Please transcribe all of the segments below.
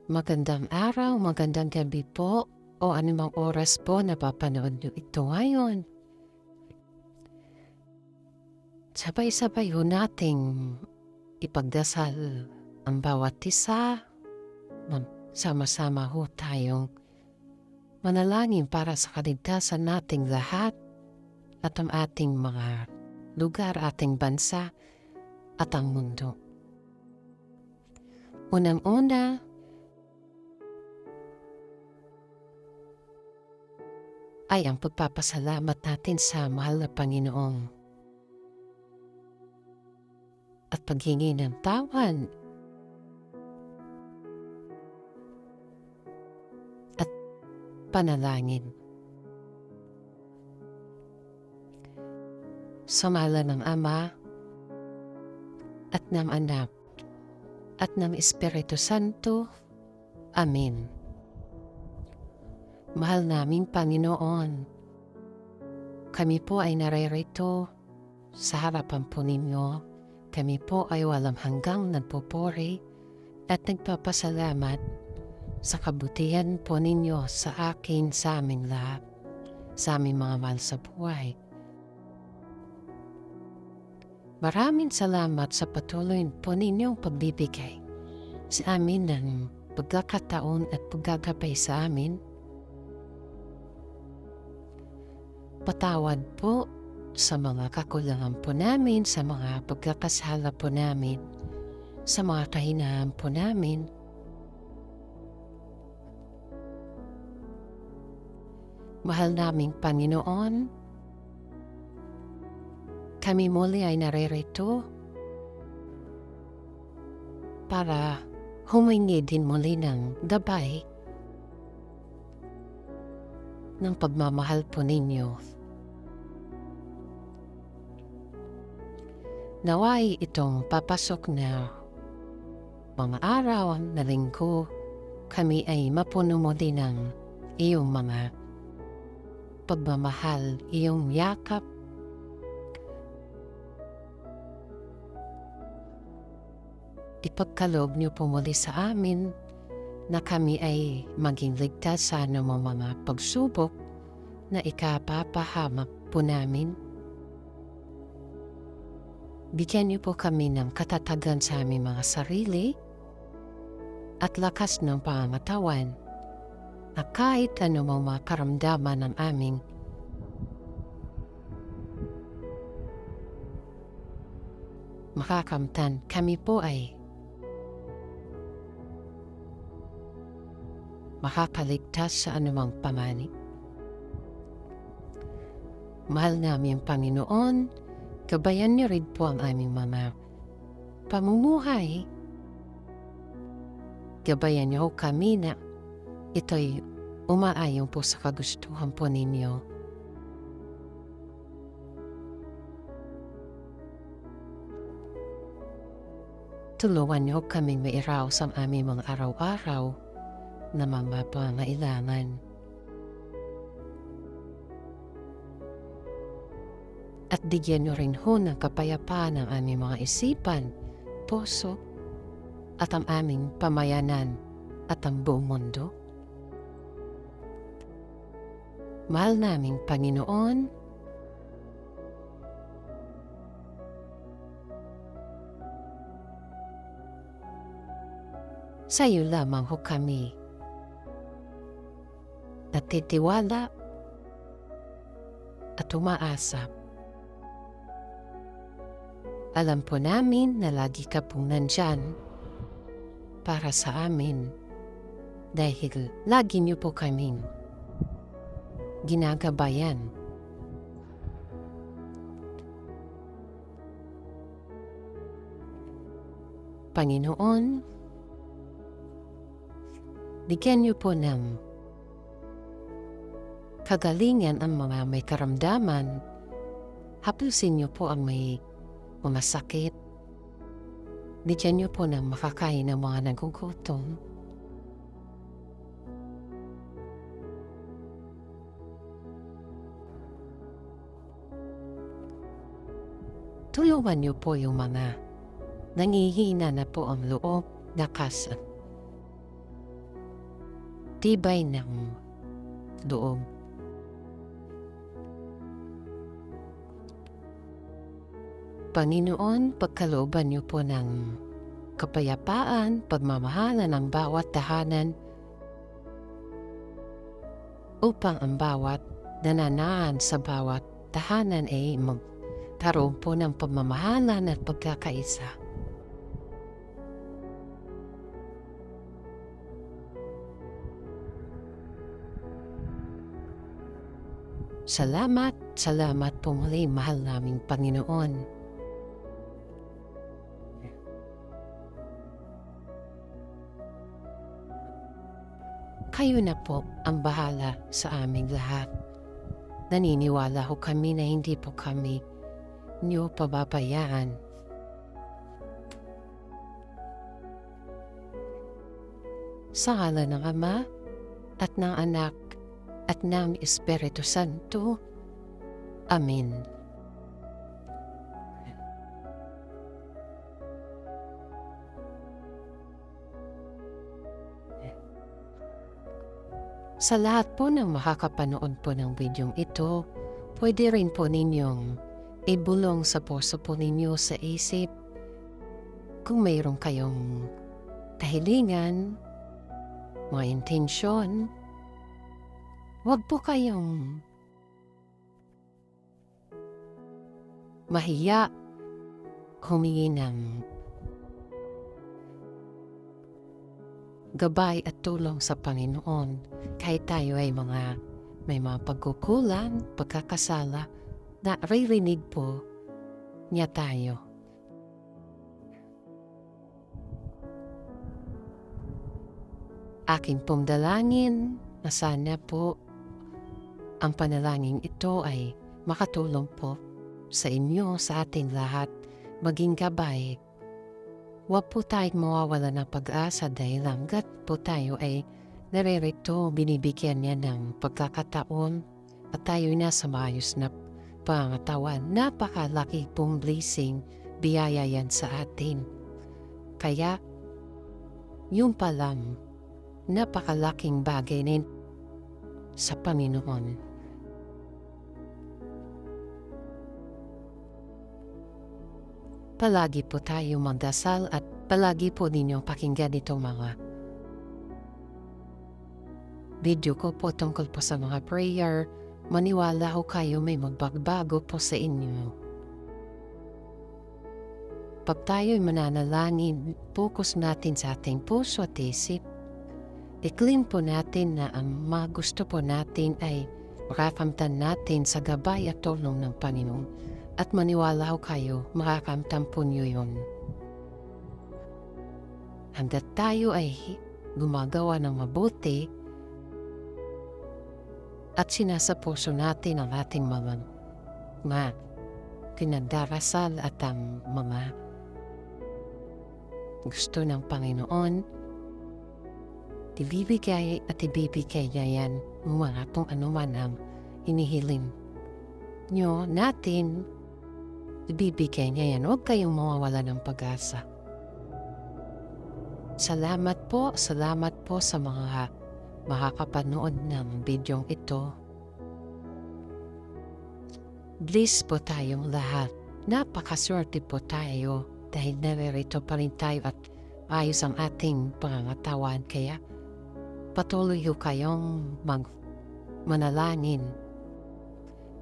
Magandang araw, magandang gabi po o anumang oras po napapanood niyo ito ngayon. Sabay-sabay ho nating ipagdasal ang bawat isa. Sama-sama ho tayong manalangin para sa kaligtasan nating lahat at ang ating mga lugar, ating bansa at ang mundo. Unang-una, ay ang pagpapasalamat natin sa mahal na Panginoong at paghingi ng tawad at panalangin. Sa ngalan ng Ama at ng Anak at ng Espiritu Santo. Amen. Mahal naming Panginoon, kami po ay naririto sa harapan po ninyo. Kami po ay walang hanggang nagpupuri at nagpapasalamat sa kabutihan po ninyo sa akin, sa aming lahat, sa aming mga mahal sa buhay. Maraming salamat sa patuloy po ninyong pagbibigay sa amin ng pagkakataon at paggagabay sa amin. Patawad po sa mga kakulangan po namin, sa mga pagkakasala po namin, sa mga kahinaan po namin. Mahal naming Panginoon, kami muli ay naririto para humingi din muli ng gabay ng pagmamahal po ninyo. Naway itong papasok na mga araw na linggo, kami ay mapuno mo din ng iyong mga pagmamahal, iyong yakap, ipagkaloob niyo po muli sa amin na kami ay maging ligtas sa anumang mga pagsubok na ikapapahamak po namin. Bigyan niyo po kami ng katatagan sa aming mga sarili at lakas ng pangangatawan na kahit anumang mga karamdaman ng aming makakamtan, kami po ay makakaligtas sa anumang pamanig. Mahal namin Panginoon, gabayan niyo rin po ang aming mga pamumuhay. Gabayan niyo kami na ito'y umaayon po sa kagustuhan po ninyo. Tulungan niyo kaming mairaos ang aming mga araw-araw na mga pangailangan. At bigyan niyo rin ho ng kapayapaan ang aming mga isipan, puso, at ang aming pamayanan at ang buong mundo. Mahal naming Panginoon, sa iyo lamang ho kami natitiwala at umaasa. Alam po namin na lagi ka pong nandyan para sa amin dahil lagi niyo po kaming ginagabayan. Panginoon, bigyan niyo po ng kagalingan ang mga may karamdaman. Hapusin niyo po ang may mga sakit. Bigyan niyo po ng makakain ng mga nagugutom. Tulungan niyo po yung mga nangihina na po ang loob, lakas tibay ng loob. Panginoon, pagkalooban niyo po ng kapayapaan, pagmamahalan ng bawat tahanan upang ang bawat nananaan sa bawat tahanan ay magkaroon po ng pagmamahalan at pagkakaisa. Salamat, salamat po muli, mahal naming Panginoon. Kayo na po ang bahala sa aming lahat. Naniniwala ho kami na hindi po kami niyo pababayaan. Sa ngalan ng Ama at ng Anak at ng Espiritu Santo. Amen. Sa lahat po ng makakapanood po ng videong ito, pwede rin po ninyong ibulong sa puso po ninyo sa isip kung mayroon kayong kahilingan, mga intensyon. Huwag po kayong mahiya humingi ng gabay at tulong sa Panginoon kahit tayo ay may mga pagkukulang, pagkakasala, naririnig po niya tayo. Aking pong dalangin na sana po ang panalangin ito ay makatulong po sa inyo, sa ating lahat, maging gabay. Huwag po tayong mawawala ng pag-asa dahil hanggat po tayo ay naririto, binibigyan niya ng pagkakataon at tayo'y nasa maayos na pangatawan. Napakalaki pong blessing, biyaya yan sa atin. Kaya, yung palang napakalaking bagay din sa Panginoon. Palagi po tayo magdasal at palagi po ninyong pakinggan itong mga video ko po tungkol po sa mga prayer. Maniwala ho kayo may magbago po sa inyo. Pag tayo'y mananalangin, focus natin sa ating puso at isip. I-claim po natin na ang mga gusto po natin ay makakamtan natin sa gabay at tulong ng Panginoon. At maniwala ho kayo, makakamtan po niyo yun. Hanggat tayo ay gumagawa ng mabuti at sinasapuso natin ang ating mga kinadarasal at ang mga gusto ng Panginoon, ibibigay at ibibigay niya yan mga kung anuman ang inihiling nyo natin. Ibibigay niya yan. Huwag kayong mawawala ng pag-asa. Salamat po sa mga makakapanood ng bidyong ito. Bless po tayong lahat. Napakaswerte po tayo dahil naririto pa rin tayo at ayos ang ating pangangatawan. Kaya patuloy ho kayong manalangin.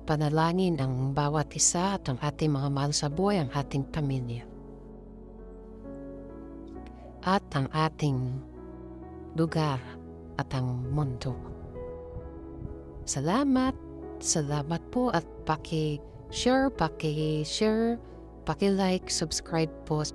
Panalangin ang bawat isa at ang ating mga mahal sa buhay, ang ating pamilya. At ang ating lugar at ang mundo. Salamat po at paki-share, paki-like, subscribe po.